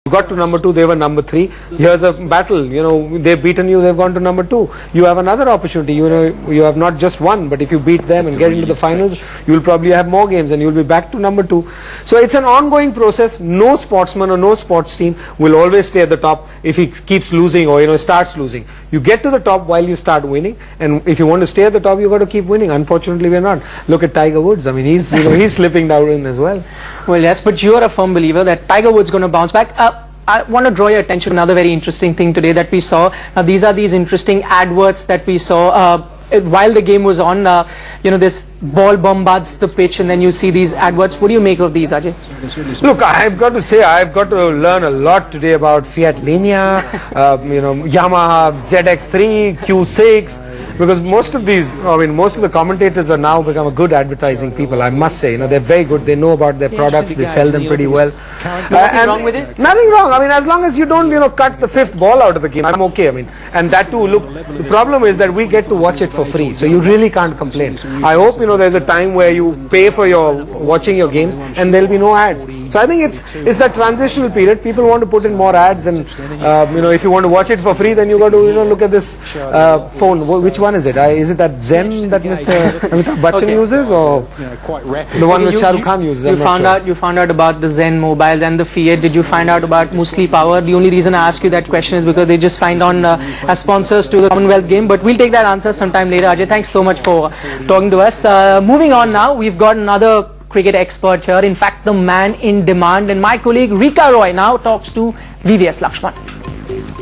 You got to number 2, they were number 3. Here's a battle, you know, they've beaten you, they've gone to number 2. You have another opportunity, you know, you have not just one, but if you beat them and get into the finals, you'll probably have more games and you'll be back to number 2. So it's an ongoing process. No sportsman or no sports team will always stay at the top if he keeps losing or, you know, starts losing. You get to the top while you start winning, and if you want to stay at the top, you got to keep winning. Unfortunately, we're not. Look at Tiger Woods. I mean, he's, you know, he's slipping down in as well. Well, yes, but you are a firm believer that Tiger Woods going to bounce back. I want to draw your attention to another very interesting thing today that we saw. Now, these are these interesting adverts that we saw while the game was on. You know, this ball bombards the pitch and then you see these adverts. What do you make of these, Ajay? Look, I've got to say, I've got to learn a lot today about Fiat Linea, you know, Yamaha ZX3, Q6, because most of these, I mean, most of the commentators are now become a good advertising people, I must say. You know, they're very good. They know about their products. They sell them pretty well. Nothing wrong with it? Nothing wrong. I mean, as long as you don't, you know, cut the 5th ball out of the game, I'm okay. I mean, and that too, look, the problem is that we get to watch it for free, so you really can't complain. I hope, you know, there's a time where you pay for your watching your games and there'll be no ads. So I think it's that transitional period. People want to put in more ads, and you know, if you want to watch it for free, then you got to, you know, look at this phone. Which one is it? Is it that Zen that Mr. Amitabh Bachchan uses, or the one which Shah Rukh Khan uses? You found out about the Zen mobiles and the Fiat. Did you find out about Musli Power? The only reason I ask you that question is because they just signed on as sponsors to the Commonwealth game. But we'll take that answer sometime later. Ajay, thanks so much for talking to us. Moving on now, we've got another cricket expert here. In fact, the man in demand, and my colleague Rika Roy now talks to VVS Lakshman.